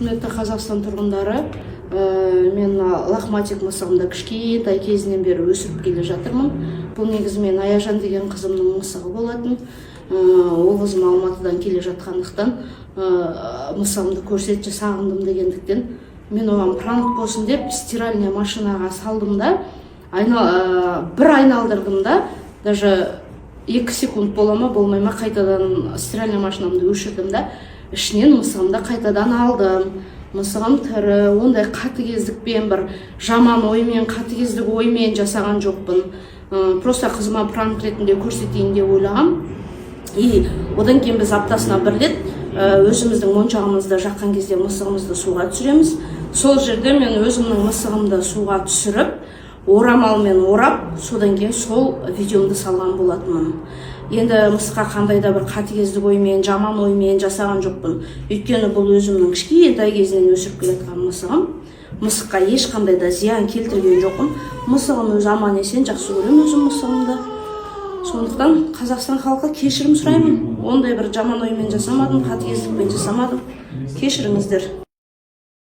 Құрметті Қазақстан тұрғындары, мен лохматик мысығымды кішкентай кезінен бері өсіріп келе жатырмын. Бұл негізімен Аяжан деген қызымның мысығы болатын. Ол қызым Алматыдан келе жатқандықтан мысығымды көрсетші сағындым дегендіктен мен оған пранк болсын деп стиральный машинаға салдым да, бір айналдырдым да, даже 2 секунд бола ма болмай ма қайтадан стиральный машинамды өшірдім да, ішінен мысығымды қайтадан алдым. Мысығым тірі, ондай қатыгездікпен, бір жаман оймен, қатыгездік оймен жасаған жоқпын. Просто қызыма пранк ретінде көрсетейін деп ойлағам. И одан кейін біз аптасына бір рет өзіміздің моншағымызды жаққан кезде мысығымызды суға түсіреміз. Сол жерде мен өзімнің мысығымды суға түсіріп, орамалмен орап, содан кейін сол видеомды салған болатынмын. Енді мысыққа қандай да бір қатыгездік оймен, жаман оймен жасаған жоқпын. Өйткені бұл өзімнің кішкентай кезінен өсіріп келе жатқан мысығым. Мысыққа ешқандай да зиян келтірген жоқпын. Мысығым өзі аман есен, жақсы көремін өзім мысығымды. Сондықтан Қазақстан халқы кешірім сұраймын. Ондай бір жаман оймен жасамадым, қатыгездікпен жасамадым. Кешіріңіздер.